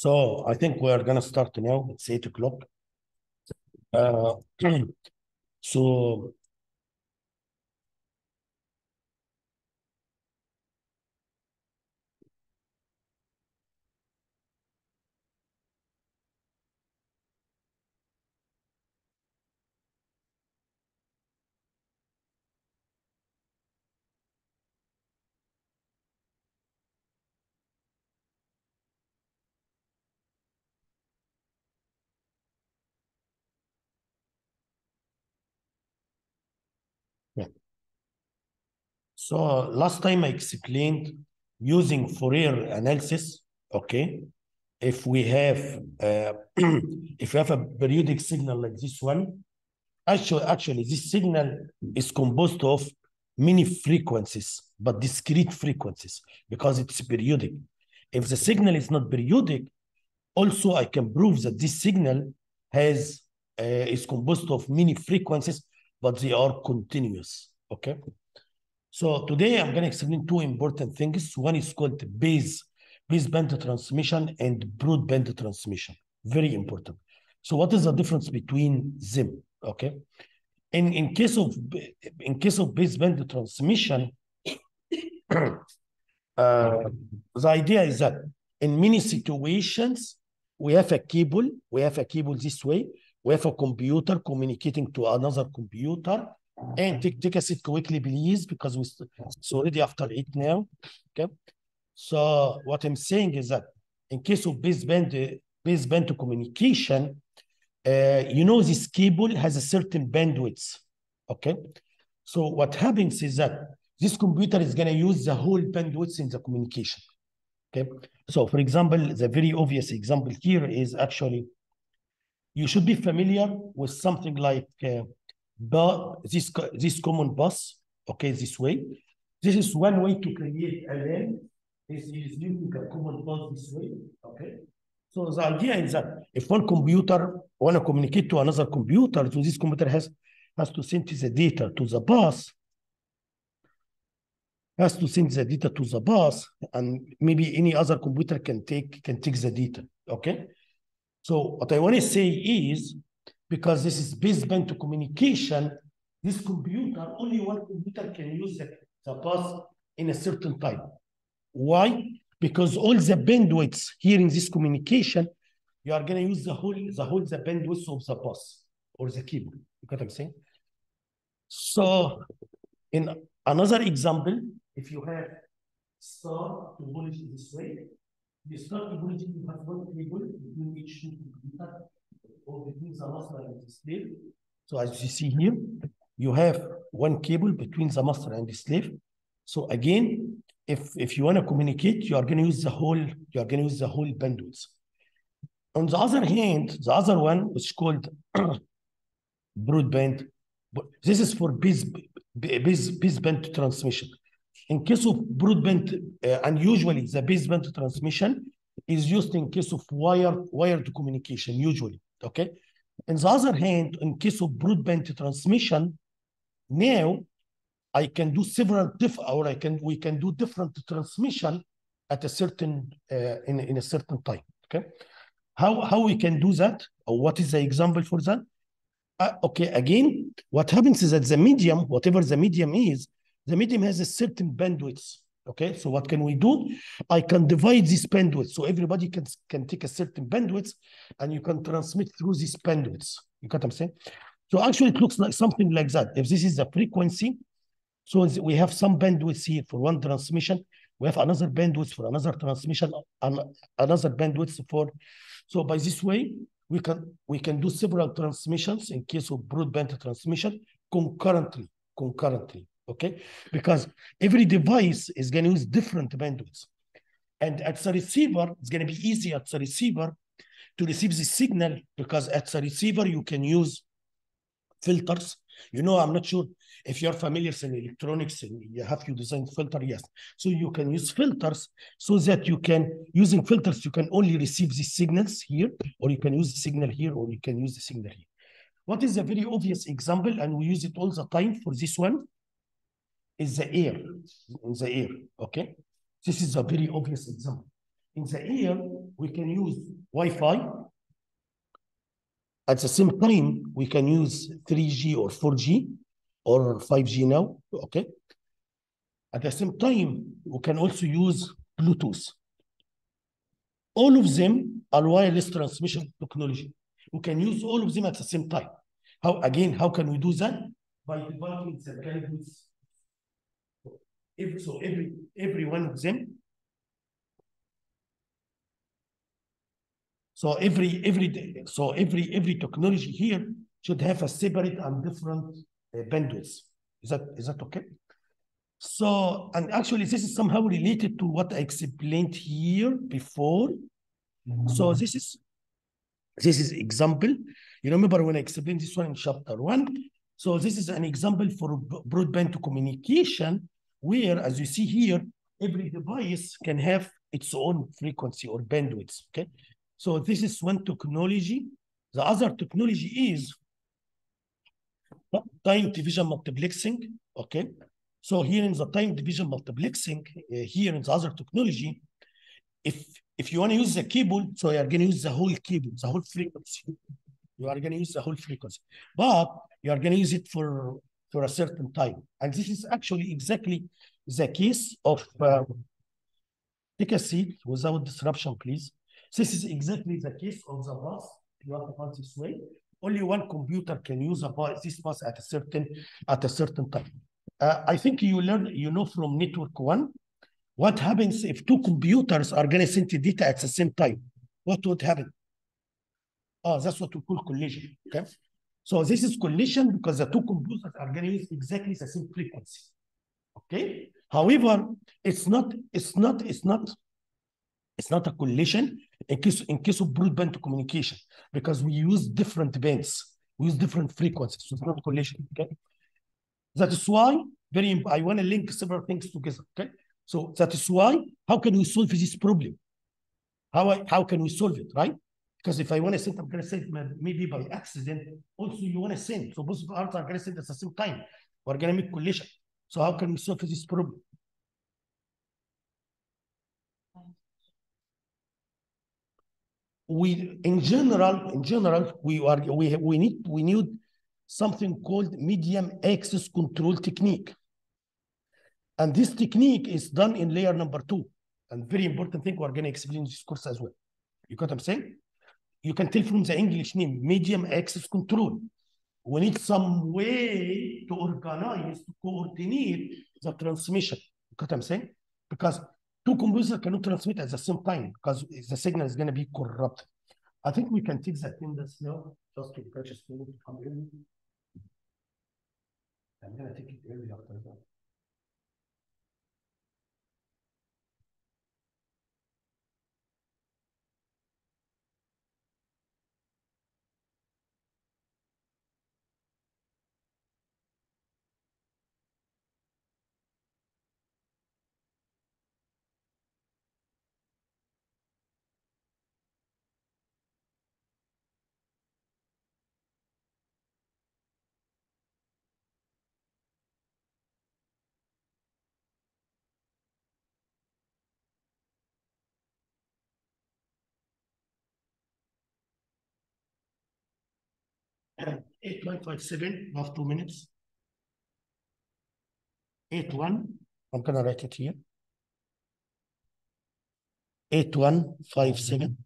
So I think we are gonna start now. It's 8 o'clock. Uh, so yeah. So last time I explained using Fourier analysis. Okay, if we have if we have a periodic signal like this one, actually this signal is composed of many frequencies, but discrete frequencies because it's periodic. If the signal is not periodic, also I can prove that this signal has is composed of many frequencies, but they are continuous. Okay. So today I'm going to explain two important things. One is called baseband transmission and broadband transmission. Very important. So what is the difference between them? Okay. In case of baseband transmission, the idea is that in many situations we have a cable. This way. We have a computer communicating to another computer. And take a seat quickly, please, because it's already after 8 now. Okay. So what I'm saying is that in case of baseband communication, this cable has a certain bandwidth. Okay. So what happens is that this computer is going to use the whole bandwidth in the communication. Okay. So for example, the very obvious example here is actually, you should be familiar with something like this common bus. Okay, this way. This is one way to create a LAN. This is using a common bus this way. Okay. So the idea is that if one computer want to communicate to another computer, so this computer has to send the data to the bus. Has to send the data to the bus, and maybe any other computer can take the data. Okay. So what I want to say is, because this is baseband communication, this computer, only one computer can use the bus in a certain time. Why? Because all the bandwidths here in this communication, you are going to use the whole bandwidth of the bus or the cable. You get what I'm saying? So in another example, if you have star topology this way, the star topology, you have one cable between each two computer or between the master and the slave. So as you see here, you have one cable between the master and the slave. So again, if you want to communicate, you are going to use the whole bandwidth. On the other hand, the other one, which is called broadband, this is for baseband transmission. In case of broadband, and usually the baseband transmission is used in case of wired communication, usually. Okay. On the other hand, in case of broadband transmission, now I can do we can do different transmission at a certain in a certain time. Okay. How we can do that? Or what is the example for that? Okay, again, what happens is that the medium, whatever the medium is, the medium has a certain bandwidth. Okay, so what can we do? I can divide this bandwidth, so everybody can take a certain bandwidth, and you can transmit through this bandwidth. You got what I'm saying? So actually, it looks like something like that. If this is the frequency, so we have some bandwidth here for one transmission, we have another bandwidth for another transmission, and another bandwidth for. So by this way, we can do several transmissions in case of broadband transmission concurrently. Okay, because every device is going to use different bandwidths, and at the receiver, it's going to be easy at the receiver to receive the signal, because at the receiver you can use filters. I'm not sure if you're familiar in electronics and you have to design filter. Yes, so you can use filters so that using filters you can only receive the signals here, or you can use the signal here, or you can use the signal here. What is a very obvious example, and we use it all the time for this one, is the air. In the air. Okay, this is a very obvious example. In the air, we can use Wi-Fi. At the same time, we can use 3G or 4G or 5G now, okay? At the same time, we can also use Bluetooth. All of them are wireless transmission technology. We can use all of them at the same time. How can we do that? By dividing the bandwidth. Every one of them. So every technology here should have a separate and different bandwidth. Is that okay? So, and actually this is somehow related to what I explained here before. So this is example. You remember when I explained this one in chapter 1? So this is an example for broadband communication, where, as you see here, every device can have its own frequency or bandwidth, okay? So this is one technology. The other technology is time division multiplexing, okay? So here in the time division multiplexing, here in the other technology, if you want to use the cable, so you are going to use the whole cable, the whole frequency. You are going to use the whole frequency, but you are going to use it for a certain time. And this is actually exactly the case of, take a seat without disruption, please. This is exactly the case of the bus. You have to pass this way. Only one computer can use this bus at a certain time. I think you know from network 1, what happens if two computers are going to send data at the same time? What would happen? Oh, that's what we call collision, okay? So this is collision because the two computers are going to use exactly the same frequency, okay? However, it's not a collision in case of broadband communication, because we use different bands, we use different frequencies, so it's not collision, okay? That is why I want to link several things together, okay? So that is why, how can we solve this problem? How can we solve it, right? Because if I want to send, I'm going to send maybe by accident. Also, you want to send. So both parts are going to send at the same time. We're going to make collision. So how can we solve this problem? In general, we need something called medium access control technique. And this technique is done in layer number 2. And very important thing, we're going to explain this course as well. You got what I'm saying? You can tell from the English name, medium access control. We need some way to organize, to coordinate the transmission. You got what I'm saying? Because two computers cannot transmit at the same time because the signal is going to be corrupted. I think we can take that in this now, just to purchase to come in. I'm going to take it early after that. And 8157, last 2 minutes. 81, I'm going to write it here. 8157.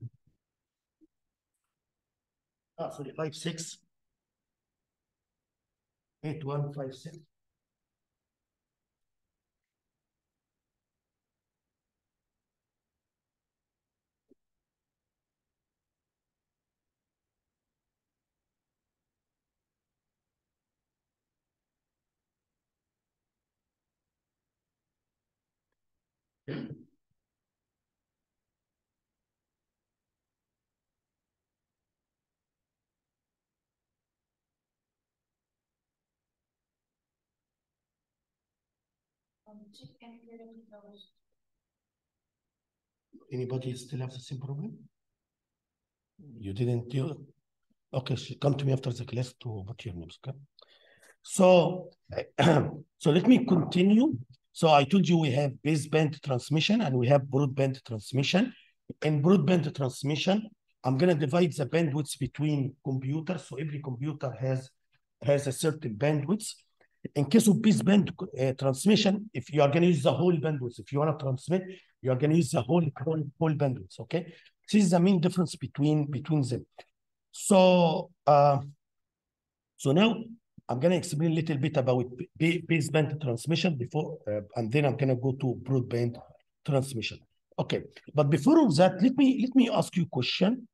Sorry, 56. 8156. Anybody still have the same problem? You didn't do? Okay, come to me after the class to put your names, okay? So, so let me continue. So I told you we have baseband transmission and we have broadband transmission. in broadband transmission, I'm going to divide the bandwidth between computers. So every computer has a certain bandwidth. In case of baseband transmission, if you are going to use the whole bandwidth, if you want to transmit, you are going to use the whole bandwidth. Okay, this is the main difference between them. So now I'm going to explain a little bit about baseband transmission before, and then I'm going to go to broadband transmission. Okay, but before all that, let me ask you a question,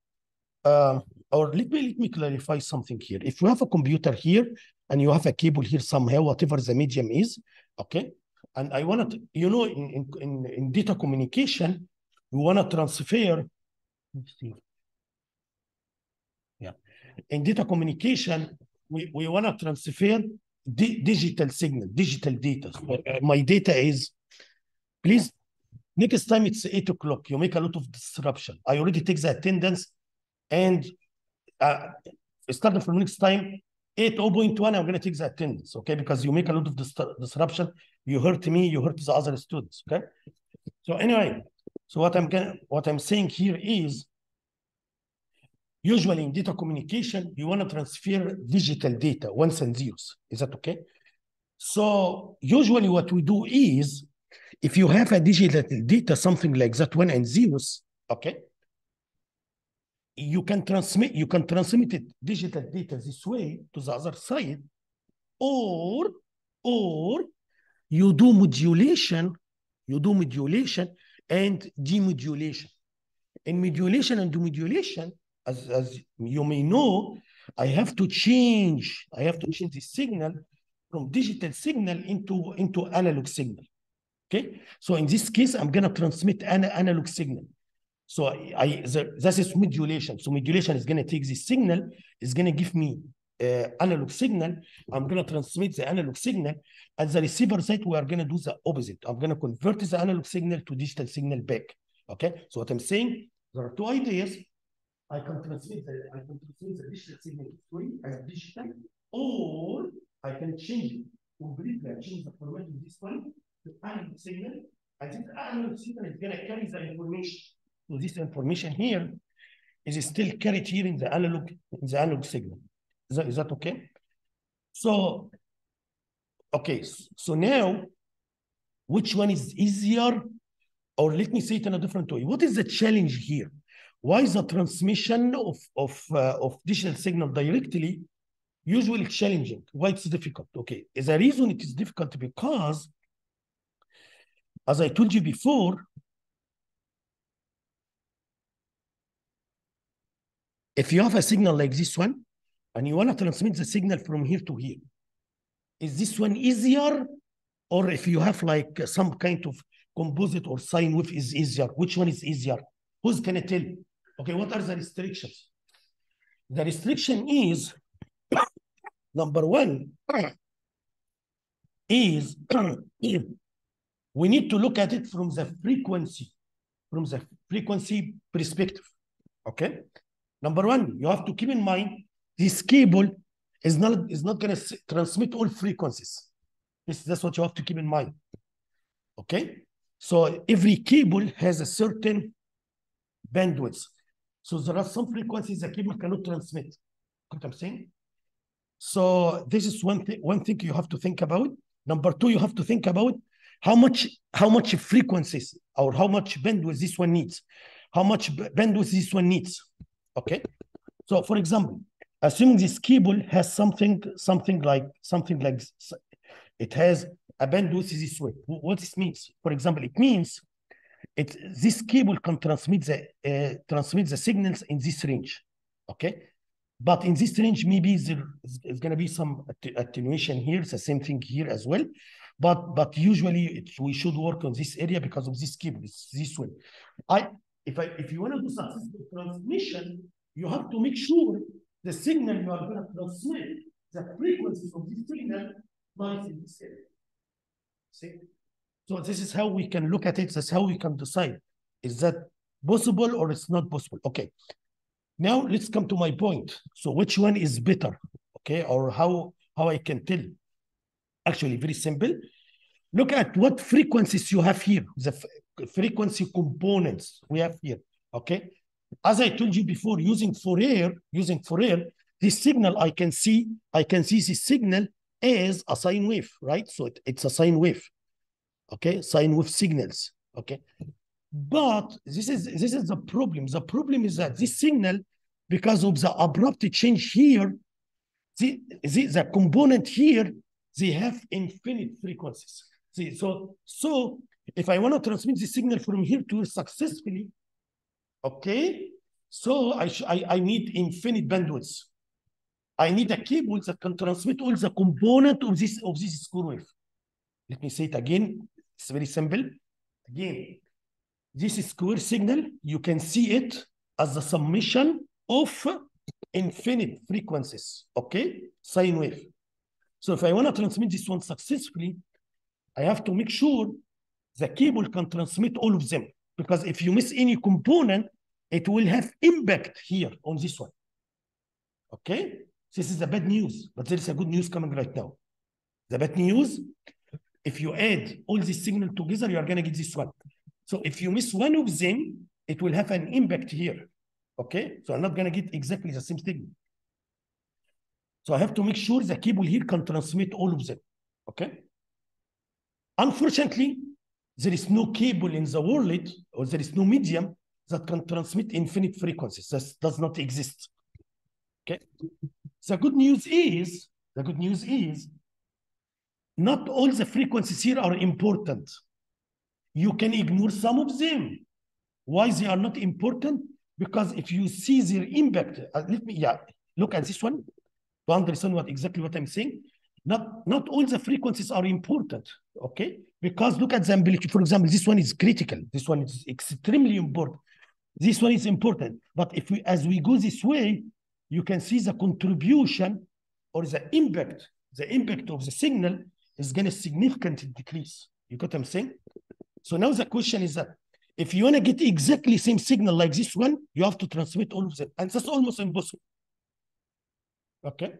or let me clarify something here. If you have a computer here and you have a cable here somehow, whatever the medium is, okay, and I want to, you know, in data communication, we want to transfer. Let's see. Yeah, in data communication, we want to transfer digital signal, digital data. So, my data is, please. Next time it's 8 o'clock, you make a lot of disruption. I already take the attendance, and starting from next time, 8:01, I'm going to take the attendance, okay? Because you make a lot of disruption. You hurt me, you hurt the other students, okay? So anyway, so what I'm saying here is, usually in data communication, you want to transfer digital data, ones and zeros. Is that okay? So usually what we do is, if you have a digital data, something like that, 1 and zeros, okay, you can transmit it, digital data, this way to the other side, or you do modulation and demodulation. In modulation and demodulation, as you may know, I have to change the signal from digital signal into analog signal. Okay, so in this case, I'm going to transmit an analog signal. So that is modulation. So modulation is going to take this signal, is going to give me analog signal. I'm going to transmit the analog signal. At the receiver side, we are going to do the opposite. I'm going to convert the analog signal to digital signal back. Okay, so what I'm saying, there are two ideas. I can transmit the digital signal as digital, or I can change it completely. I change the format of this one to analog signal, and this analog signal is going to carry the information. So this information here is still carried here in the analog signal. Is that okay? So okay, so now which one is easier? Or let me say it in a different way. What is the challenge here? Why is the transmission of digital signal directly usually challenging? Why it's difficult? Okay, the reason it is difficult because, as I told you before, if you have a signal like this one, and you want to transmit the signal from here to here, is this one easier? Or if you have like some kind of composite or sine wave is easier, which one is easier? Who's gonna tell? Okay, what are the restrictions? The restriction is, number one, is we need to look at it from the frequency perspective. Okay, number one, you have to keep in mind this cable is not going to transmit all frequencies. That's what you have to keep in mind. Okay, so every cable has a certain bandwidth. So there are some frequencies the cable cannot transmit. What I'm saying? So this is one thing you have to think about. Number two, you have to think about how much frequencies or how much bandwidth this one needs. How much bandwidth this one needs. Okay. So for example, assuming this cable has something like it has a bandwidth this way. What this means? For example, it means this cable can transmit the signals in this range. Okay. But in this range, maybe there is going to be some attenuation here. It's the same thing here as well. But usually we should work on this area because of this cable. It's this way. If you want to do successful transmission, you have to make sure the signal you are going to transmit, the frequency of this signal lies in this area. See? So this is how we can look at it. That's how we can decide. Is that possible or it's not possible? Okay. Now let's come to my point. So which one is better? Okay, or how I can tell? Actually, very simple. Look at what frequencies you have here. The frequency components we have here. Okay. As I told you before, using Fourier, this signal I can see this signal as a sine wave, right? So it's a sine wave. Okay, sine wave signals. Okay. But this is the problem. The problem is that this signal, because of the abrupt change here, the component here, they have infinite frequencies. See, so if I want to transmit the signal from here to here successfully, okay, so I need infinite bandwidth. I need a cable that can transmit all the component of this square wave. Let me say it again. It's very simple. Again, this square signal, you can see it as the summation of infinite frequencies, okay? Sine wave. So if I want to transmit this one successfully, I have to make sure the cable can transmit all of them. Because if you miss any component, it will have impact here on this one. Okay? This is the bad news, but there is a good news coming right now. The bad news, if you add all these signals together, you are going to get this one. So if you miss one of them, it will have an impact here. Okay? So I'm not going to get exactly the same signal. So I have to make sure the cable here can transmit all of them. Okay? Unfortunately, there is no cable in the world, or there is no medium that can transmit infinite frequencies. That does not exist. Okay? The good news is, not all the frequencies here are important. You can ignore some of them. Why they are not important? Because if you see their impact, look at this one to understand exactly what I'm saying. Not all the frequencies are important, okay? Because look at the amplitude. For example, this one is critical. This one is extremely important. This one is important. But as we go this way, you can see the contribution or the impact of the signal is going to significantly decrease. You got what I'm saying? So now the question is that if you want to get exactly same signal like this one, you have to transmit all of them. And that's almost impossible. Okay?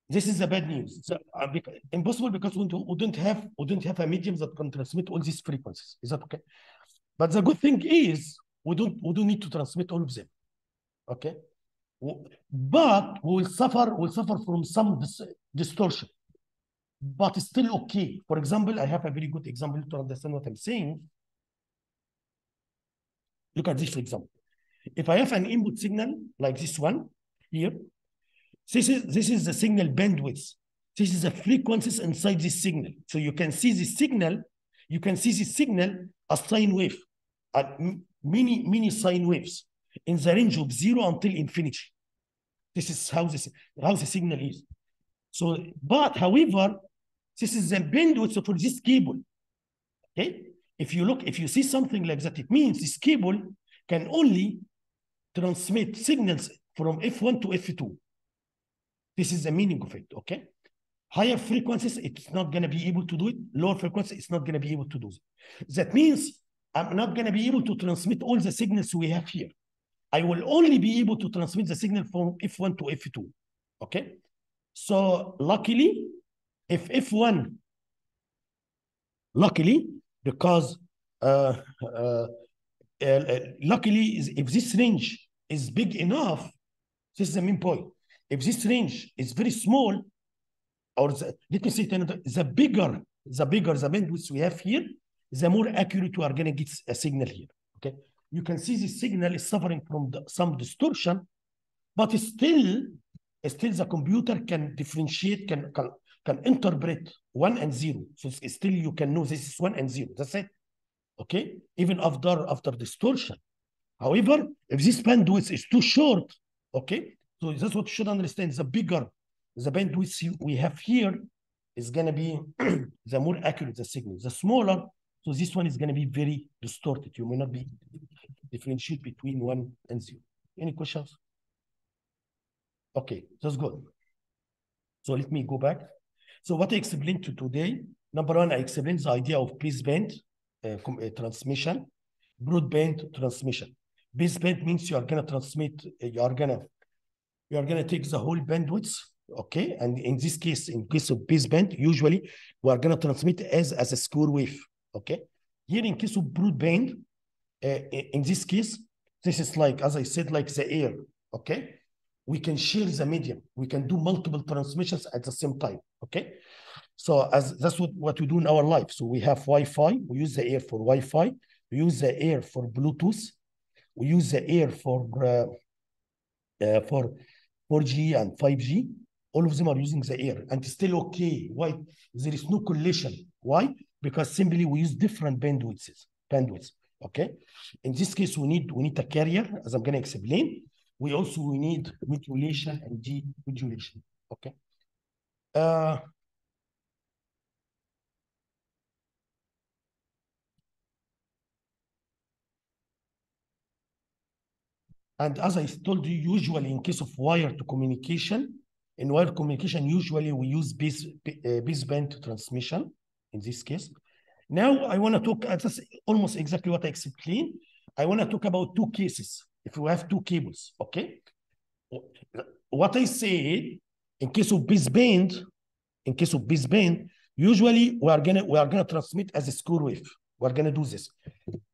This is the bad news. It's impossible because we don't have a medium that can transmit all these frequencies. Is that okay? But the good thing is we don't need to transmit all of them. Okay? But we'll suffer from some distortion. But it's still okay. For example, I have a very good example to understand what I'm saying. Look at this, for example. If I have an input signal like this one here, this is the signal bandwidth. This is the frequencies inside this signal. So you can see this signal, as sine wave, many sine waves in the range of 0 until infinity. This is how the signal is. So, but however, this is the bandwidth for this cable. Okay? If you see something like that, it means this cable can only transmit signals from F1 to F2. This is the meaning of it, okay? Higher frequencies, it's not going to be able to do it. Lower frequencies, it's not going to be able to do it. That means I'm not going to be able to transmit all the signals we have here. I will only be able to transmit the signal from F1 to F2, okay? So luckily, if F1, because luckily, if this range is big enough, this is the main point. If this range is very small, or let me say it another, the bigger the bandwidth we have here, the more accurate we are going to get a signal here. Okay, you can see this signal is suffering from some distortion, but still the computer can differentiate, can interpret 1 and 0. So still you can know this is 1 and 0. That's it. Okay, even after distortion. However, if this bandwidth is too short, okay, so that's what you should understand. The bigger the bandwidth we have here is going to be the more accurate the signal. The smaller, so this one is going to be very distorted. You may not be differentiate between 1 and 0. Any questions? Okay, that's good. So let me go back. So what I explained to today, number one, I explained the idea of baseband transmission, broadband transmission. Baseband means you are going to transmit, you are going to take the whole bandwidth, okay? And in this case, in case of baseband, usually we are going to transmit as a square wave, okay? Here in case of broadband, in this case, this is like, as I said, like the air, okay? We can share the medium. We can do multiple transmissions at the same time, okay? So that's what we do in our life. So we have Wi-Fi. We use the air for Wi-Fi. We use the air for Bluetooth. We use the air for 4G and 5G. All of them are using the air and still okay. Why? There is no collision. Why? Because simply we use different bandwidths. Okay. In this case, we need a carrier, as I'm going to explain. We need modulation and demodulation. Okay. And as I told you, usually in case of wired communication, in wired communication, usually we use baseband transmission in this case. Now I want to talk, that's almost exactly what I explained. I want to talk about two cases. If we have two cables, okay? What I say, in case of baseband, usually we are gonna transmit as a square wave. We're gonna do this.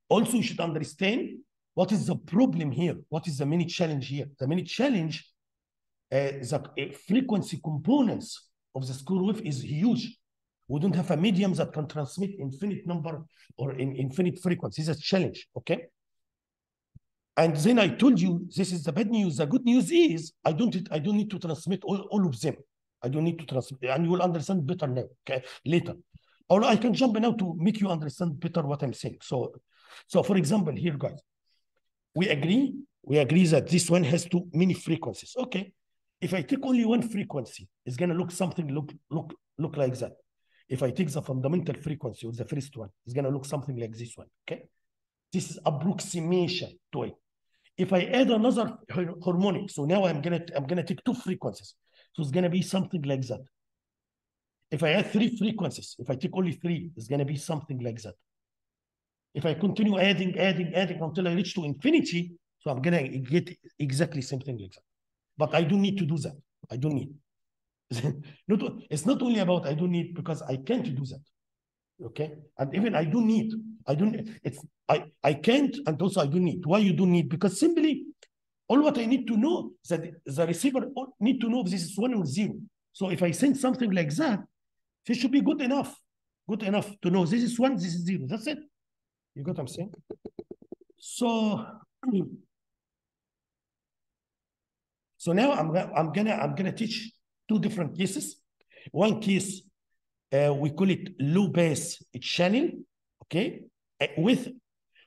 Also, you should understand what is the problem here. What is the main challenge here? The main challenge, the frequency components of the square wave is huge. We don't have a medium that can transmit infinite number or in infinite frequency. It's a challenge, okay? And then I told you this is the bad news. The good news is I don't need to transmit all of them. I don't need to transmit, and you will understand better now, okay, later. Or I can jump now to make you understand better what I'm saying. So for example, here, guys, we agree that this one has too many frequencies. Okay. If I take only one frequency, it's gonna look like that. If I take the fundamental frequency of the first one, it's gonna look something like this one. Okay. This is approximation to it. If I add another harmonic, so now I'm gonna take two frequencies. So it's gonna be something like that. If I add three frequencies, if I take only three, it's gonna be something like that. If I continue adding until I reach to infinity, so I'm gonna get exactly something like that. But I don't need to do that. I don't need. It's not only about I don't need, because I can't do that. Okay, and even I can't, and also I don't need. Why you don't need? Because simply all what I need to know is that the receiver need to know if this is 1 or 0. So if I send something like that, this should be good enough to know this is 1, this is 0. That's it. You got what I'm saying? So now I'm gonna teach two different cases. One case, we call it low pass channel, okay, with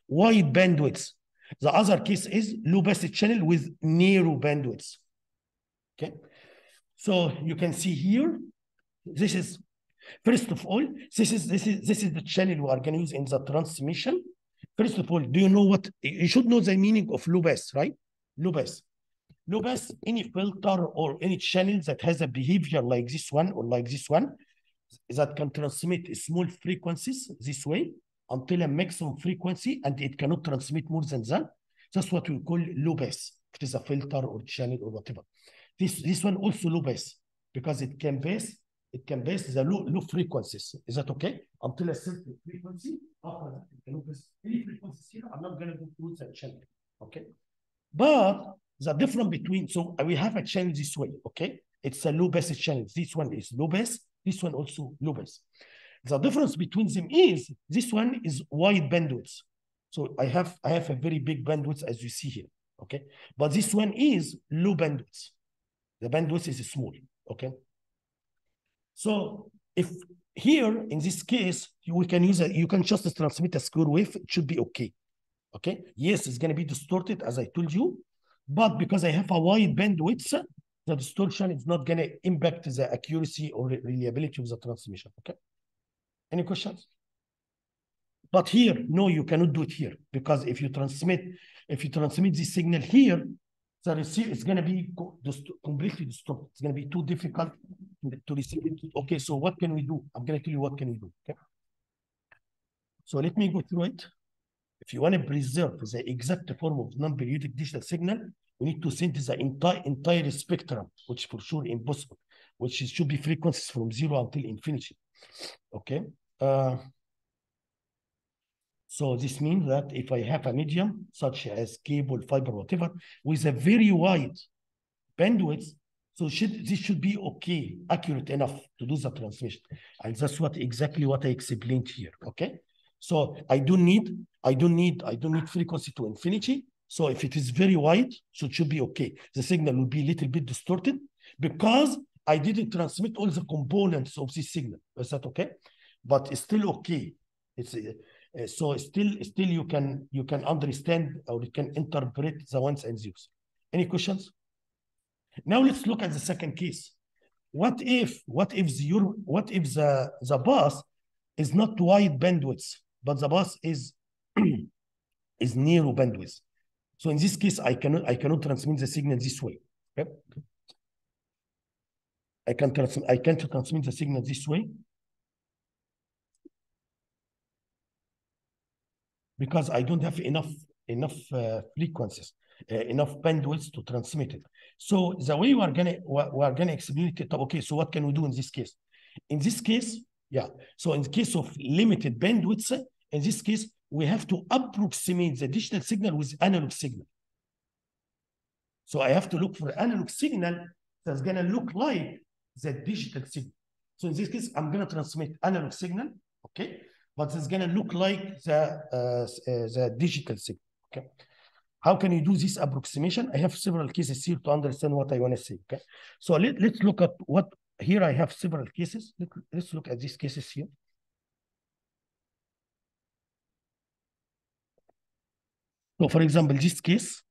wide bandwidth. The other case is low pass channel with narrow bandwidth. Okay, so you can see here, this is, first of all, this is the channel we are going to use in the transmission. First of all, do you know what you should know the meaning of low pass, right? Low pass, any filter or any channel that has a behavior like this one or like this one, that can transmit small frequencies this way until a maximum frequency, and it cannot transmit more than that. That's what we call low pass. It is a filter or channel or whatever. This one also low pass because it can pass the low frequencies. Is that okay? Until a certain frequency, after that, it can pass any frequencies here. I'm not going to go through that channel. Okay. But the difference between, so we have a channel this way, okay? It's a low pass channel. This one is low pass. This one also low pass. The difference between them is this one is wide bandwidth. So I have a very big bandwidth as you see here, okay? But this one is low bandwidth. The bandwidth is small, okay? So if here in this case you can just transmit a square wave, it should be okay. Okay. Yes, it's going to be distorted as I told you, but because I have a wide bandwidth, the distortion is not going to impact the accuracy or reliability of the transmission. Okay. Any questions? But here, no, you cannot do it here, because if you transmit this signal here, the receiver is going to be completely distorted. It's going to be too difficult to receive it. Okay, so what can we do? I'm going to tell you what can we do. Okay. So let me go through it. If you want to preserve the exact form of non-periodic digital signal, we need to send the entire spectrum, which for sure impossible, which should be frequencies from 0 until infinity. Okay. So this means that if I have a medium, such as cable, fiber, whatever, with a very wide bandwidth, so this should be okay, accurate enough to do the transmission. And that's exactly what I explained here. Okay. So I don't need frequency to infinity. So if it is very wide, so it should be okay. The signal will be a little bit distorted because I didn't transmit all the components of this signal. Is that okay? But it's still okay. It's so still you can understand or you can interpret the ones and zeros. Any questions? Now let's look at the second case. What if the bus is not wide bandwidth, but the bus is is narrow bandwidth? So in this case, I cannot transmit the signal this way. Okay? I can't transmit the signal this way because I don't have enough frequencies, enough bandwidth to transmit it. So the way we're gonna explain it. Okay, so what can we do in this case? In this case, yeah. So in the case of limited bandwidth, in this case, we have to approximate the digital signal with analog signal. So I have to look for analog signal that's gonna look like the digital signal. So in this case, I'm gonna transmit analog signal, okay, but it's gonna look like the digital signal. Okay. How can you do this approximation? I have several cases here to understand what I want to say. Okay. So let's look at what here. I have several cases. Let's look at these cases here. So for example, this case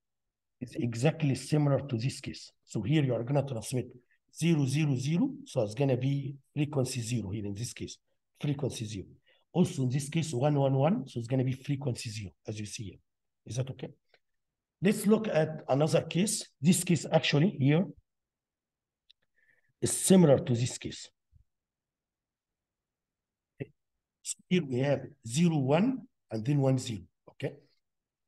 is exactly similar to this case. So here you are going to transmit 0, 0, 0. So it's going to be frequency 0 here in this case, frequency 0. Also in this case, 1, 1, 1. So it's going to be frequency 0, as you see here. Is that okay? Let's look at another case. This case actually here is similar to this case. So here we have 0, 1, and then 1, 0. Okay.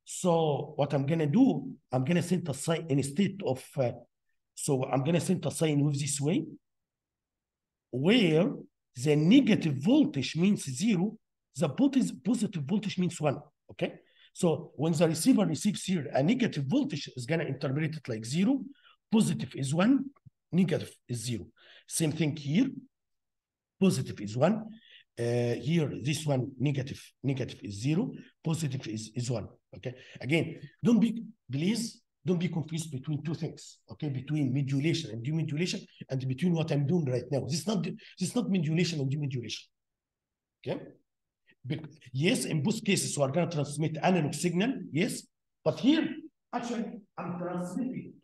So what I'm going to do, I'm going to send a sign instead of, so I'm going to send a sign with this way, where the negative voltage means 0, the positive voltage means 1. Okay. So when the receiver receives here a negative voltage, is going to interpret it like 0, positive is 1, negative is 0. Same thing here, positive is 1. Here, this one, negative is 0, positive is 1. Okay. Again, please don't be confused between two things. Okay, between modulation and demodulation, and between what I'm doing right now. This is not modulation and demodulation. Okay. Yes, in both cases, we are going to transmit analog signal. Yes, but here, actually, I'm trying to transmit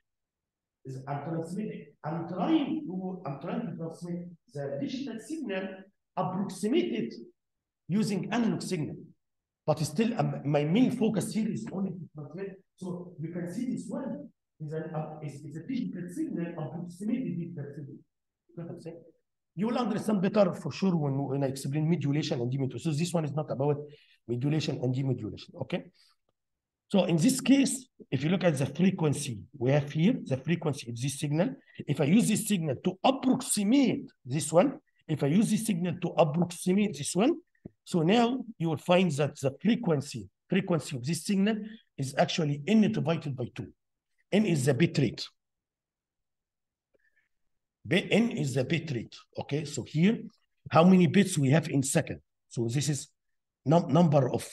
the digital signal approximated using analog signal. But still, my main focus here is only to transmit. So you can see this one is a digital signal approximated digital signal. You know what I'm saying? You will understand better for sure when I explain modulation and demodulation. So this one is not about modulation and demodulation. Okay. So in this case, if you look at the frequency we have here, the frequency of this signal, if I use this signal to approximate this one, so now you will find that the frequency of this signal is actually n divided by 2. N is the bit rate. N is the bit rate. Okay, so here, how many bits we have in second? So this is number of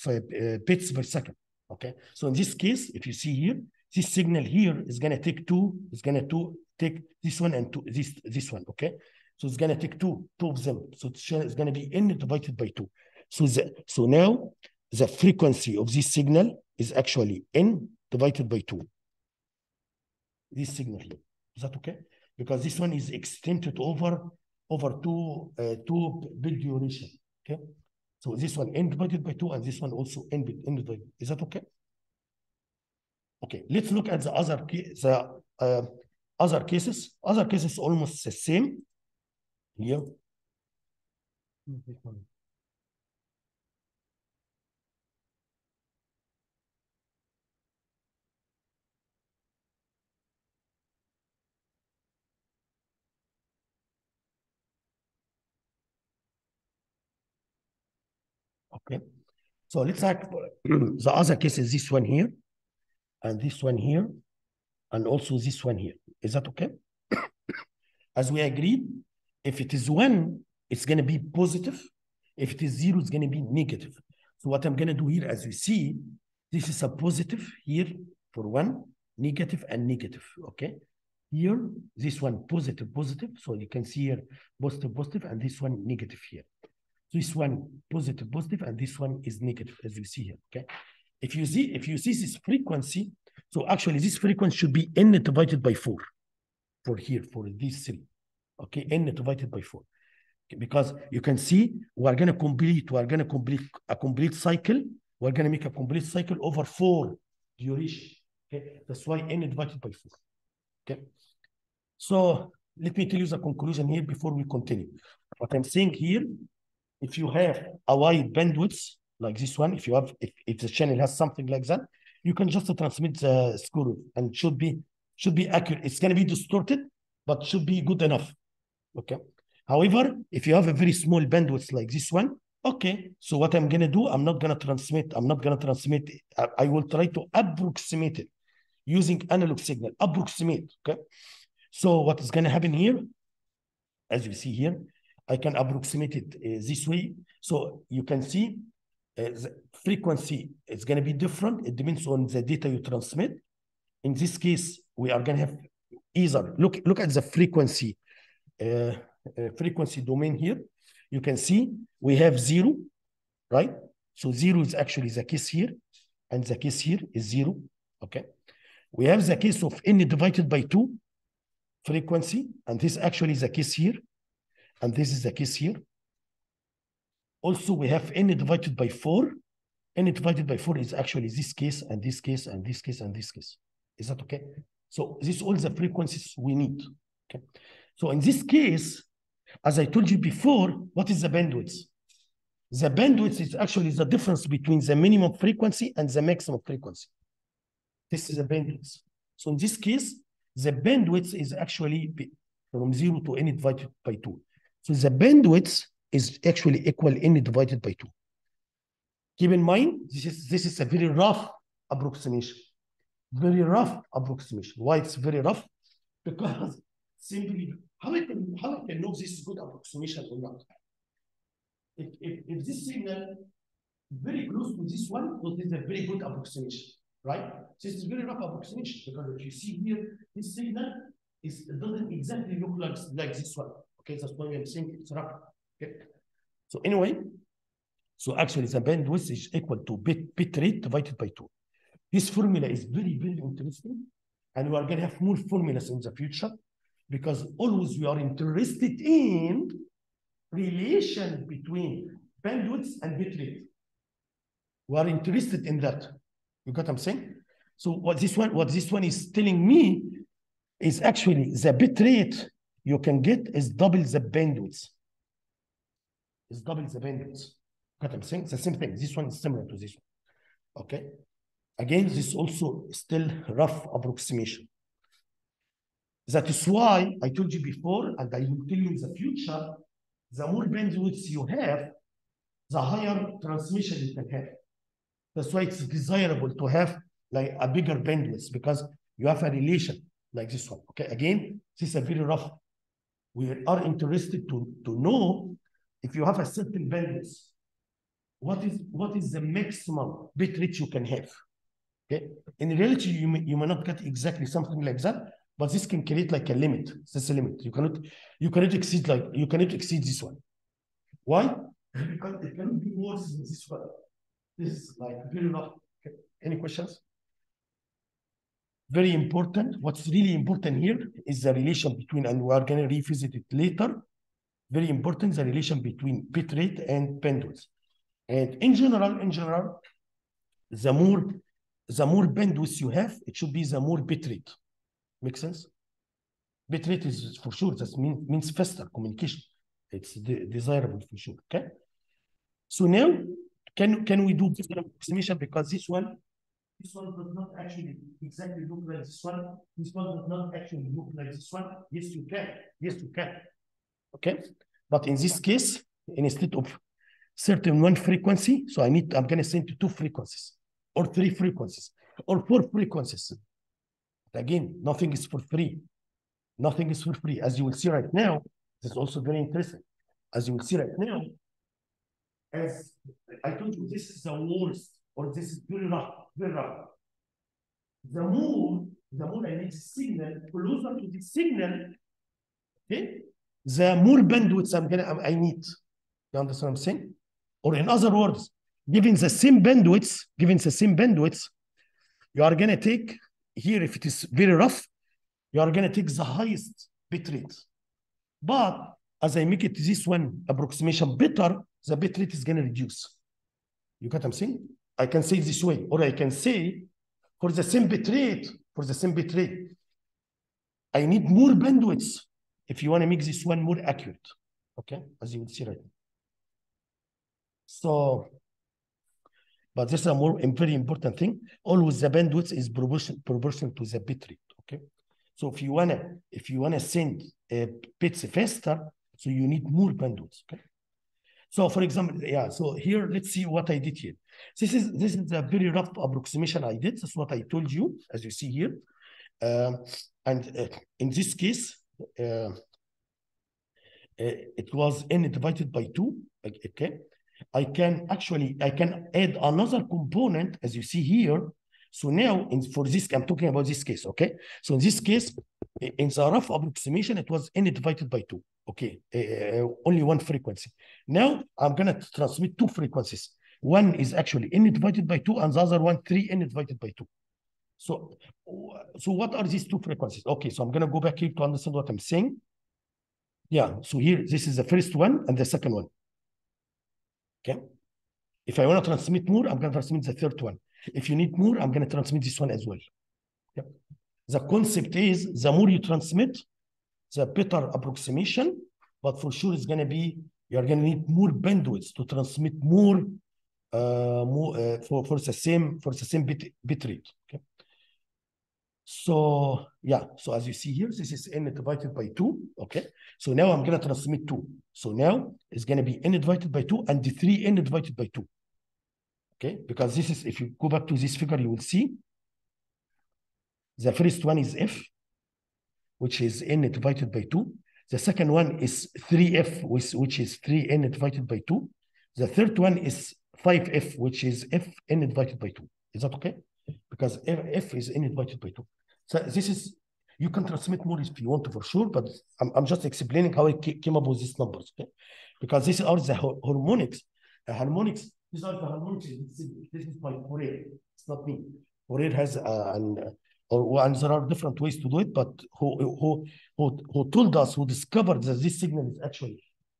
bits per second. Okay, so in this case, if you see here, this signal here is going to take take this one and this one. Okay, so it's going to take two of them. So it's going to be n divided by 2. So now the frequency of this signal is actually n divided by 2. This signal here, is that okay? Because this one is extended over two bit duration. Okay. So this one n divided by 2, and this one also n divided. Is that okay? Okay, let's look at the other cases. Other cases almost the same. Here. Okay. So let's act the other case is this one here, and this one here, and also this one here. Is that okay? As we agreed, if it is 1, it's going to be positive. If it is 0, it's going to be negative. So what I'm going to do here, as you see, this is a positive here for 1, negative and negative, okay? Here, this one positive, positive. So you can see here positive, positive, and this one negative here. This one positive, positive, and this one is negative, as you see here, okay? If you see this frequency, so actually this frequency should be n divided by 4 for here, for these 3, okay? N divided by 4. Because you can see we're going to complete a complete cycle. We're going to make a complete cycle over 4 duration. Okay, that's why n divided by 4. Okay, so let me tell you the conclusion here before we continue. What I'm saying here, if you have a wide bandwidth like this one, if the channel has something like that, you can just transmit the square root, and should be accurate. It's going to be distorted, but should be good enough. Okay. However, if you have a very small bandwidth like this one, okay, so what I'm going to do, I'm not going to transmit. I will try to approximate it using analog signal, approximate, okay? So what is going to happen here, as you see here, I can approximate it this way. So you can see the frequency is going to be different. It depends on the data you transmit. In this case, we are going to have either, look at the frequency, frequency domain here. You can see we have 0, right? So 0 is actually the case here, and the case here is 0, okay? We have the case of n divided by 2 frequency, and this actually is the case here, and this is the case here. Also, we have n divided by 4. N divided by 4 is actually this case, and this case, and this case, and this case. Is that okay? So this is all the frequencies we need, okay? So in this case, as I told you before, what is the bandwidth? The bandwidth is actually the difference between the minimum frequency and the maximum frequency. This is the bandwidth. So in this case, the bandwidth is actually from 0 to n divided by 2. So the bandwidth is actually equal n divided by 2. Keep in mind, this is a very rough approximation. Very rough approximation. Why it's very rough? Because simply, how I can know this is good approximation or not? If this signal very close to this one, this is a very good approximation, right? This is very rough approximation, because if you see here, this signal doesn't exactly look like this one. Okay, that's why I'm saying it's rough. Okay. So anyway, so actually the bandwidth is equal to bit rate divided by 2. This formula is very, very interesting, and we are going to have more formulas in the future, because always we are interested in relation between bandwidth and bit rate. We are interested in that. You got what I'm saying? So what this one is telling me is actually the bit rate you can get is double the bandwidth. It's double the bandwidth. Got what I'm saying? It's the same thing. This one is similar to this one. Okay. Again, this is also still rough approximation. That is why I told you before, and I will tell you in the future, the more bandwidth you have, the higher transmission you can have. That's why it's desirable to have like a bigger bandwidth, because you have a relation like this one. Okay, again, this is a very rough. We are interested to know if you have a certain bandwidth, what is the maximum bit rate you can have. Okay, in reality, you may not get exactly something like that, but this can create like a limit. This is a limit. You cannot exceed this one. Why? Because it cannot be worse than this one. This is like very rough. Okay. Any questions? Very important. What's really important here is the relation between, and we are going to revisit it later. Very important, the relation between bit rate and bandwidth. And in general, the more bandwidth you have, it should be the more bit rate. Make sense? Bit rate is for sure, that means faster communication. It's desirable for sure, okay? So now, can we do different approximation? Because this one does not actually exactly look like this one. This one does not actually look like this one. Yes, you can. Yes, you can. Okay? But in this case, instead of certain one frequency. So I'm going to send to 2 frequencies or 3 frequencies or 4 frequencies. Again, nothing is for free. Nothing is for free. As you will see right now, this is also very interesting. As you will see right now, as I told you, this is the worst, or this is very rough, very rough. The more I need the signal, closer to the signal, okay, the more bandwidth I need. You understand what I'm saying? Or in other words, given the same bandwidth, you are gonna take here, if it is very rough, you are gonna take the highest bit rate. But as I make it this one approximation better, the bit rate is gonna reduce. You get what I'm saying? I can say it this way, or I can say for the same bit rate, I need more bandwidth if you want to make this one more accurate. Okay, as you will see right now. So, but this is a very important thing. Always the bandwidth is proportional to the bit rate. Okay, so if you wanna send bits faster, so you need more bandwidth. Okay. So for example, yeah, so here, let's see what I did here. This is a very rough approximation I did. That's what I told you, as you see here. In this case, it was n divided by 2, okay? I can add another component, as you see here. So now, for this, I'm talking about this case, okay? So in this case, in the rough approximation, it was n divided by 2. Okay, only one frequency. Now I'm gonna transmit 2 frequencies. One is actually n divided by 2, and the other one 3n divided by 2. So what are these 2 frequencies? Okay, so I'm gonna go back here to understand what I'm saying. Yeah, so here, this is the first one and the second one. Okay. If I want to transmit more, I'm gonna transmit the third one. If you need more, I'm gonna transmit this one as well. Yeah. The concept is, the more you transmit, the better approximation, but for sure it's going to be, you're going to need more bandwidth to transmit more, for the same bit rate. Okay. So yeah, so as you see here, this is n divided by 2. Okay, so now I'm going to transmit 2. So now it's going to be n divided by 2 and the 3n divided by 2. Okay, because this is, if you go back to this figure, you will see the first one is f, which is n divided by 2. The second one is 3f, which is 3n divided by 2. The third one is 5f, which is fn divided by 2. Is that okay? Because f is n divided by 2. So this is, you can transmit more if you want to, for sure, but I'm just explaining how I came up with these numbers, okay? Because these are the harmonics. These are the harmonics. This is by Fourier. It's not me. Fourier has and there are different ways to do it, but who told us, who discovered that this signal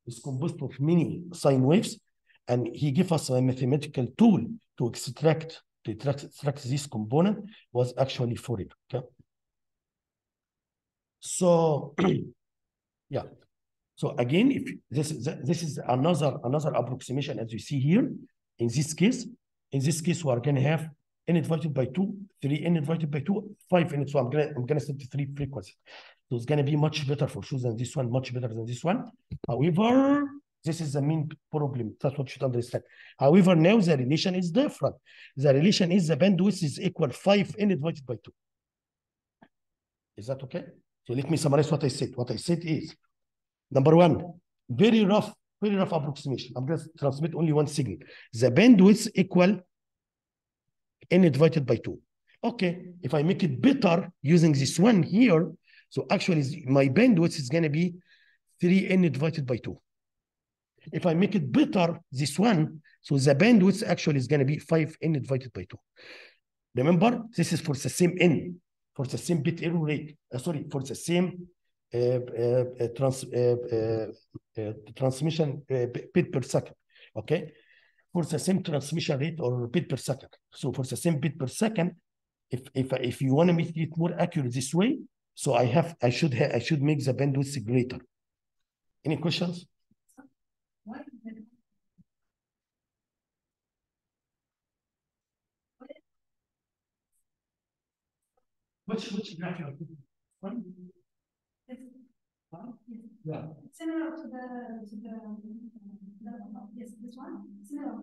is composed of many sine waves, and he gave us a mathematical tool to extract this component, was actually Fourier. Okay. So yeah. So again, if this is another approximation, as you see here. In this case, we are going to have n divided by 2, 3n divided by 2, 5n. So I'm gonna set 3 frequencies. So it's gonna be much better for sure than this one, much better than this one. However, this is the main problem. That's what you should understand. However, now the relation is different. The relation is the bandwidth is equal 5n divided by 2. Is that okay? So let me summarize what I said. What I said is, number one, very rough approximation. I'm going to transmit only one signal. The bandwidth equal n divided by 2. Okay, if I make it better using this one here, so actually my bandwidth is going to be 3n divided by 2. If I make it better, this one, so the bandwidth actually is going to be 5n divided by 2. Remember, this is for the same n, for the same bit error rate. For the same transmission bit per second. Okay, for the same transmission rate or bit per second. So for the same bit per second, if you want to make it more accurate this way, so I should make the bandwidth greater. Any questions? Which graph you are putting? Yeah. Similar to yes, this one. Similar to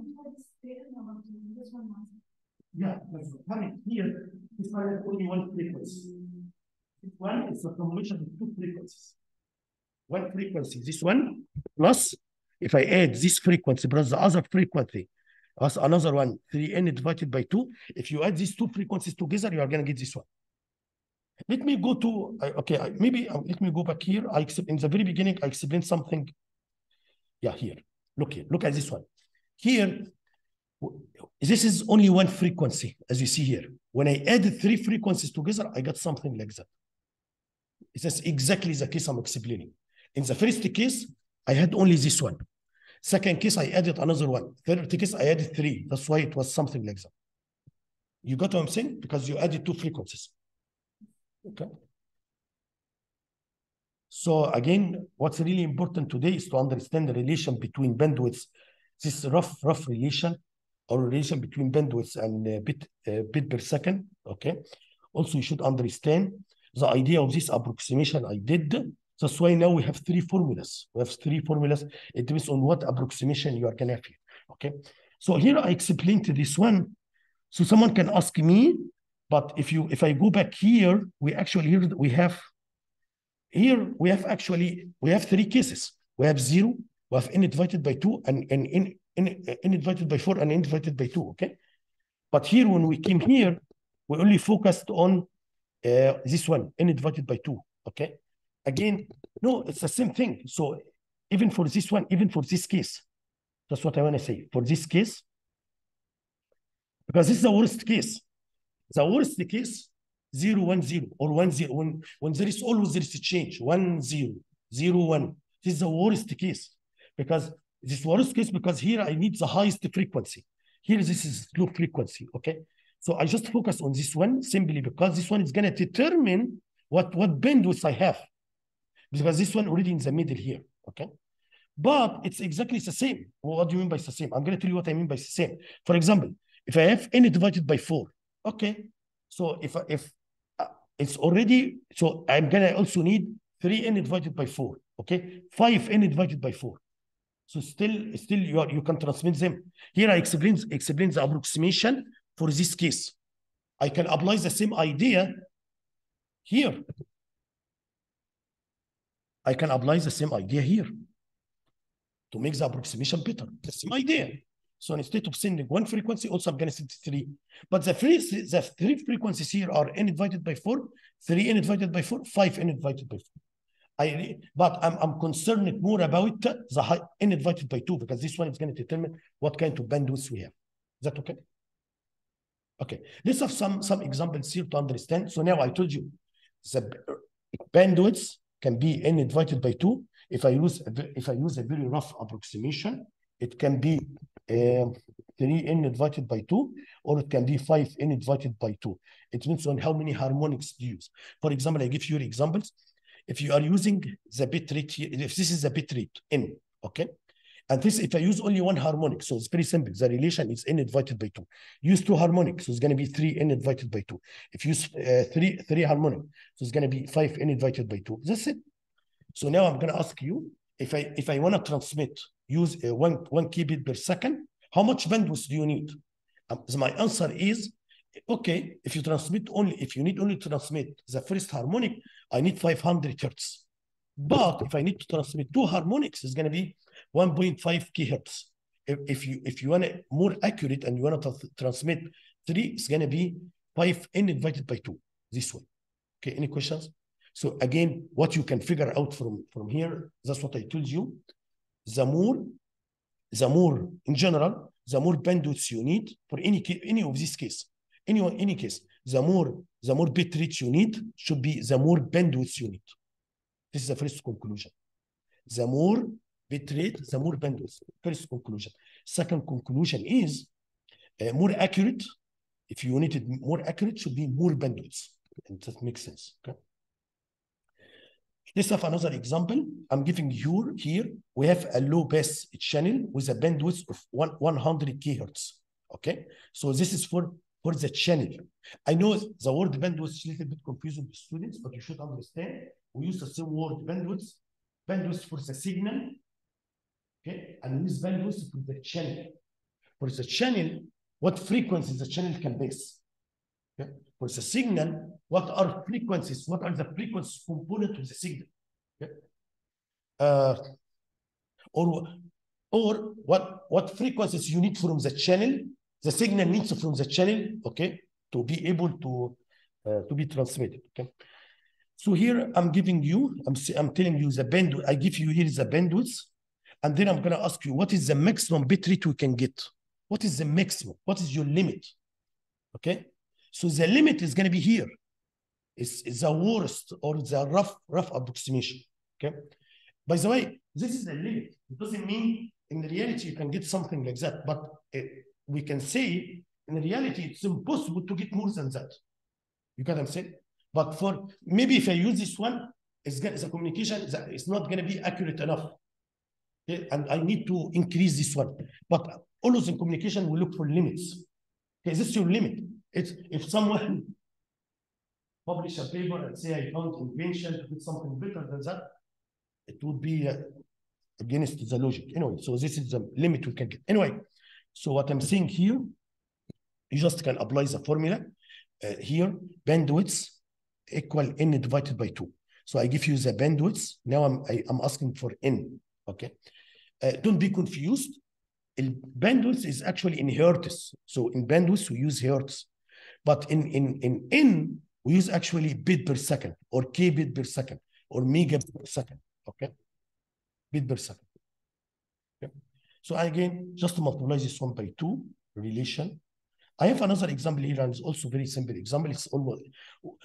this one. Yeah, that's coming here. This one has only one frequency. This one is a combination of two frequencies. One frequency, this one, plus if I add this frequency plus the other frequency, plus another one, 3n divided by 2. If you add these two frequencies together, you are going to get this one. Let me go to, okay, maybe let me go back here. In the very beginning, I explained something. Yeah, here. Look here. Look at this one. Here, this is only one frequency, as you see here. When I added three frequencies together, I got something like that. It's exactly the case I'm explaining. In the first case, I had only this one. Second case, I added another one. Third case, I added three. That's why it was something like that. You got what I'm saying? Because you added two frequencies. Okay. So again, what's really important today is to understand the relation between bandwidths, this rough relation or relation between bandwidth and bit per second. Okay. Also, you should understand the idea of this approximation I did. That's why now we have three formulas. We have three formulas. It depends on what approximation you are going to have here. Okay. So here I explained this one. So someone can ask me, but if I go back here, we actually here we have three cases. We have 0, we have n divided by 2, and n divided by 4, and n divided by 2. Okay. But here, when we came here, we only focused on this one, n divided by 2. Okay. Again, no, it's the same thing. So even for this one, even for this case, that's what I want to say. For this case, because this is the worst case. The worst case, 0, 1, 0, or 1, 0. When there is a change, 1, 0, 0, 1. This is the worst case. Because this worst case, because here I need the highest frequency. Here, this is low frequency. Okay. So I just focus on this one simply because this one is going to determine what bandwidth I have. Because this one already in the middle here. Okay. But it's exactly the same. Well, what do you mean by the same? I'm going to tell you what I mean by the same. For example, if I have n divided by 4, okay. So if it's already, so I'm going to also need 3n divided by 4, okay. 5n divided by 4. So still you can transmit them. Here I explain the approximation for this case. I can apply the same idea here. I can apply the same idea here to make the approximation better. The same idea. So instead of sending one frequency, also I'm going to send 3. But the three frequencies here are n divided by 4, 3n divided by 4, 5n divided by 4. But I'm concerned more about the n divided by 2 because this one is going to determine what kind of bandwidth we have. Is that okay? Okay. Let's have some examples here to understand. So now I told you the bandwidth can be n divided by 2. If I use a very rough approximation, it can be 3n divided by 2, or it can be 5n divided by 2. It depends on how many harmonics you use. For example, I give you examples. If you are using the bit rate here, if this is the bit rate, n, okay? And this, if I use only one harmonic, so it's very simple. The relation is n divided by 2. Use 2 harmonics, so it's going to be 3n divided by 2. If you use three harmonic, so it's going to be 5n divided by 2. That's it. So now I'm going to ask you, if I want to transmit, use 1 kbit per second, how much bandwidth do you need? So my answer is, okay, if you need only to transmit the first harmonic, I need 500 hertz. But if I need to transmit 2 harmonics, it's going to be 1.5 kilohertz. If you want it more accurate and you want to transmit 3, it's going to be 5n divided by 2. This one. Okay, any questions? So again, what you can figure out from here, that's what I told you. The more in general, the more bandwidth you need for any of these case. Any case, the more bit rate you need should be the more bandwidth you need. This is the first conclusion. The more bit rate, the more bandwidth. First conclusion. Second conclusion is more accurate. If you need it more accurate, should be more bandwidth. And that makes sense. Okay. Let's have another example. I'm giving you here. We have a low pass channel with a bandwidth of 100 kilohertz. Okay. So this is for the channel. I know the word bandwidth is a little bit confusing to students, but you should understand we use the same word bandwidth bandwidth for the signal, okay, and use bandwidth for the channel. For the channel, what frequencies the channel can pass. Okay? For the signal, what are frequencies? What are the frequency component of the signal? Okay? Or what frequencies you need from the channel, the signal needs from the channel, okay, to be able to be transmitted. Okay. So here I'm giving you, I'm telling you the bandwidth. I give you here the bandwidth, and then I'm gonna ask you what is the maximum bit rate we can get. What is the maximum? What is your limit? Okay. So the limit is gonna be here. It's the worst or the rough approximation. Okay. By the way, this is the limit. It doesn't mean in reality you can get something like that, but we can say in reality it's impossible to get more than that. You get what I'm saying? But for maybe if I use this one, the communication is not going to be accurate enough. Okay? And I need to increase this one. But always in communication, we look for limits. Okay, this is your limit. It's if someone publish a paper and say I found invention to get something better than that, it would be against the logic. Anyway, so this is the limit we can get. Anyway, so what I'm saying here, you just can apply the formula. Here, bandwidth equal n divided by 2. So I give you the bandwidth. Now I'm asking for n. Okay. Don't be confused. Bandwidth is actually in hertz. So in bandwidth we use hertz, but in n we use actually bit per second or k bit per second or mega per second. Okay, bit per second. Okay. So again, just to multiply this one by 2 relation. I have another example here, and it's also very simple example. It's almost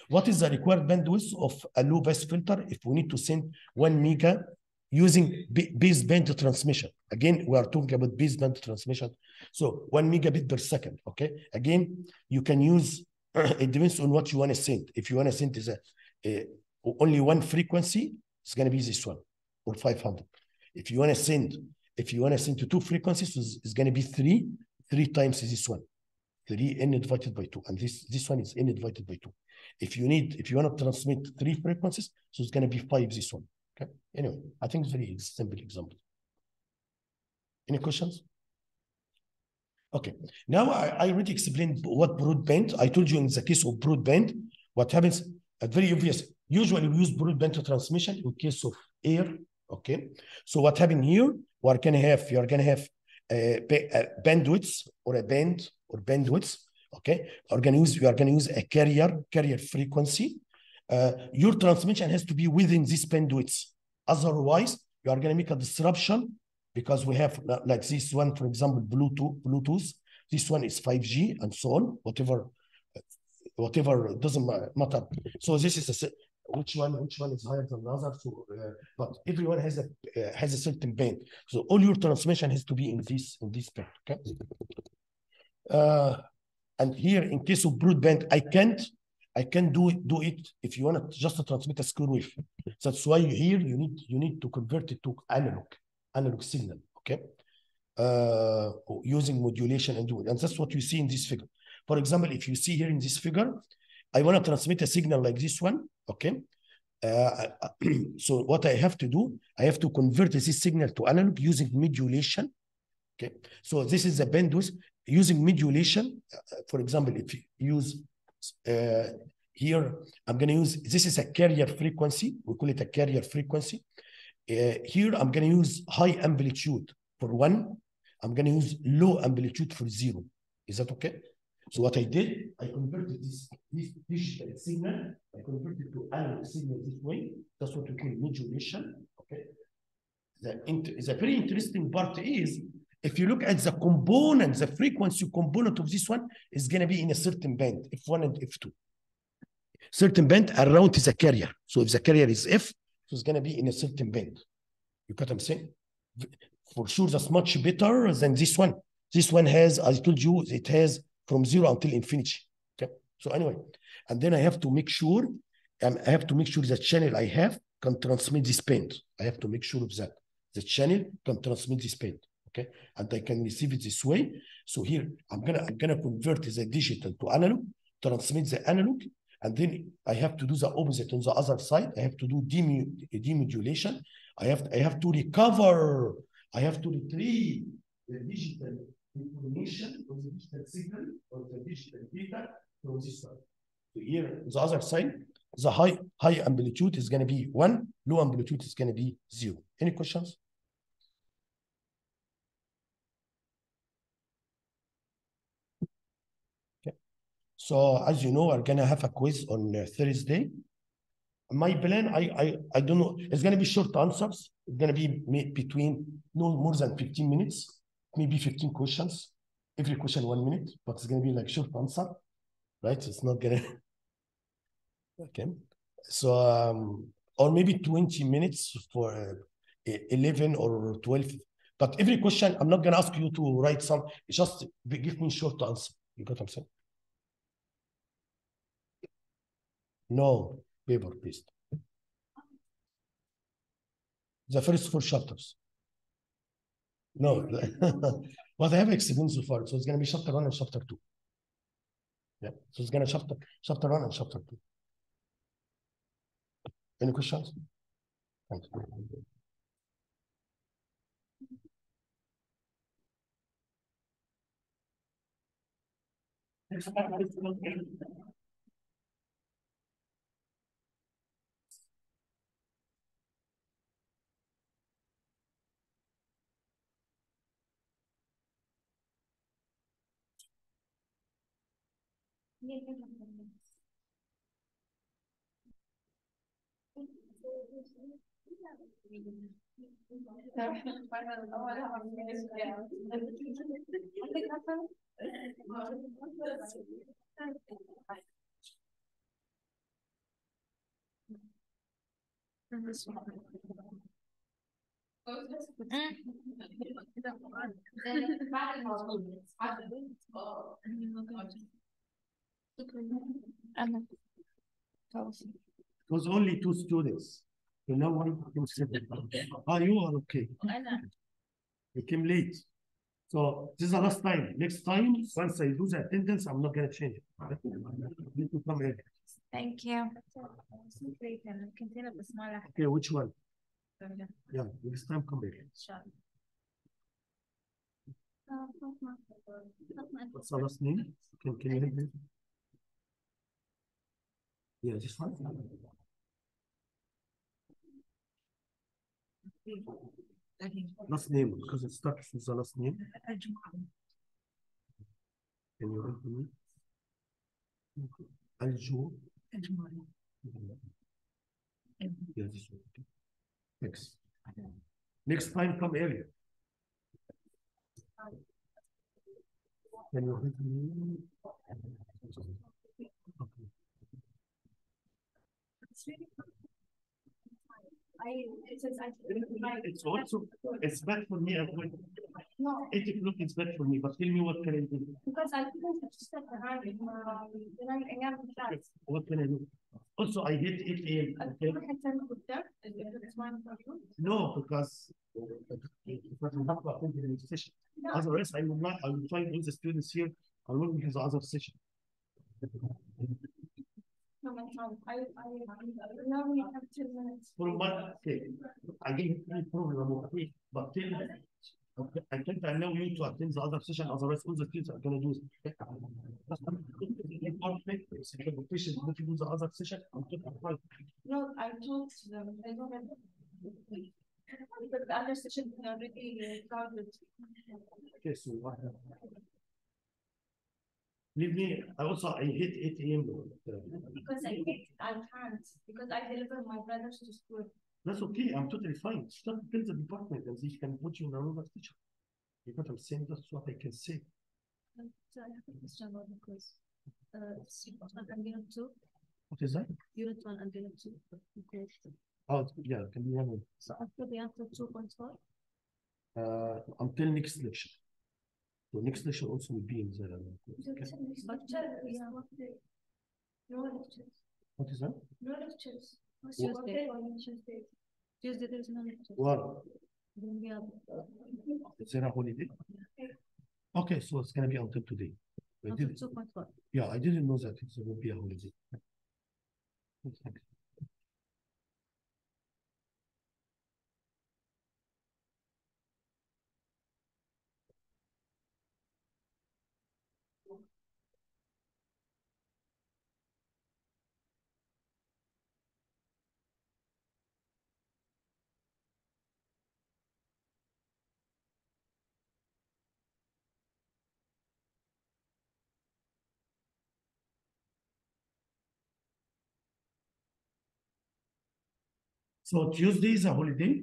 what is the required bandwidth of a low pass filter if we need to send 1 mega using baseband transmission. Again, we are talking about baseband transmission. So 1 megabit per second. Okay. Again, you can use. It depends on what you want to send. If you want to send is only one frequency, it's going to be this one or 500. If you want to send to 2 frequencies, it's going to be 3 times this one. 3 n divided by 2, and this one is n divided by 2. If you want to transmit 3 frequencies, so it's going to be 5 this one. Okay. Anyway, I think it's very simple example. Any questions? Okay. Now I already explained what broadband. I told you in the case of broadband, what happens. Very obvious. Usually we use broadband transmission in case of air. Okay. So what happened here? What can have? You are going to have bandwidth or a band or bandwidth. Okay. We are going to use a carrier frequency. Your transmission has to be within this bandwidth. Otherwise, you are going to make a disruption because we have like this one, for example, Bluetooth. This one is 5G and so on. Whatever doesn't matter. So this is which one is higher than the other. So, but everyone has a certain band. So all your transmission has to be in this band. Okay. And here in case of broadband, I can do it if you want to just transmit a square wave. That's why here you need to convert it to analog signal. Okay. Using modulation and that's what you see in this figure. For example, if you see here in this figure, I want to transmit a signal like this one. Okay. So what I have to do, I have to convert this signal to analog using modulation. Okay. So this is the bandwidth using modulation. For example, if you use here, I'm going to use, this is a carrier frequency. We call it a carrier frequency. Here, I'm going to use high amplitude for 1. I'm going to use low amplitude for 0. Is that okay? So what I did, I converted this digital signal, I converted to analog signal this way. That's what we call modulation. Okay. The very interesting part is, if you look at the component, the frequency component of this one is going to be in a certain band, F1 and F2. Certain band around is a carrier. So if the carrier is F, so it's going to be in a certain band. You get what I'm saying? For sure, that's much better than this one. This one has, as I told you, it has from 0 until infinity. Okay. So anyway, and then I have to make sure, the channel I have can transmit this band. I have to make sure of that. The channel can transmit this band. Okay. And I can receive it this way. So here, I'm gonna convert the digital to analog, transmit the analog, and then I have to do the opposite on the other side. I have to do demodulation. I have to recover. I have to retrieve the digital information or the digital signal or the digital data from this side. So here, the other side, the high amplitude is going to be 1, low amplitude is going to be 0. Any questions? Okay. So as you know, we're going to have a quiz on Thursday. My plan, I don't know, it's going to be short answers. It's going to be between no more than 15 minutes, maybe 15 questions. Every question 1 minute, but it's going to be like short answer, right? It's not going to, okay. So, or maybe 20 minutes for 11 or 12. But every question, I'm not going to ask you to write some, just give me short answer. You got what I'm saying? No, paper-based. The first 4 chapters. No, what I have experienced so far. So it's going to be chapter 1 and chapter 2. Yeah, so it's going to chapter 1 and chapter 2. Any questions? Thank you. It was only 2 students. So now one can sit. Ah, you are okay. You came late. So this is the last time. Next time, once I do the attendance, I'm not going to change it. You need to come here. Thank you. Okay, which one? Yeah, next time come here. What's the last name? Can you help me? Yeah, this one. Last name, because it starts with the last name. Can you help me? Aljo. Yeah, this one. Next. Next time, come earlier. Can you help me? Okay. It's also, it's bad for me as well. No, 8 o'clock is bad for me, but tell me what can I do? because I couldn't register for her. Then I am class. What can I do? Also, I hate 8 a.m. I Okay? can attend with them. It's one problem. No, because we have to attend the session. Otherwise, I will find all the students here. I will use the other session. No, now we have 10 minutes. For my, okay, I gave you problem, okay, but tell me, okay, I can't allow you to attend the other session, otherwise all the students are gonna do it. If you do the other session, I'm talking about. No, I told them, I don't have. Because the other session is already crowded. Okay, so what? Leave me, I hate 8 a.m. Because I can't, because I deliver my brothers to school. That's okay, I'm totally fine. Stop tell the department and they can put you in another teacher. You know what I'm saying? That's what I can say. So I have a question about the quiz. Unit 1 and Unit 2. What is that? Unit 1 and Unit 2. Okay. Oh, yeah, can you have it? So after the answer 2.4. Until next lecture. So next lecture also will be in the okay. No lectures. What is that? No lectures. Tuesday. Tuesday. Tuesday there is no lecture. Well, Then we have is there a holiday? Okay, so it's gonna be until today. until 2.4. Yeah, I didn't know that it would be a holiday. So Tuesday is a holiday.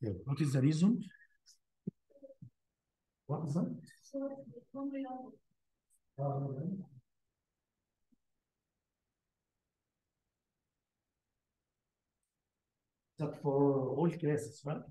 Yeah. What is the reason? What is that? That for all classes, right?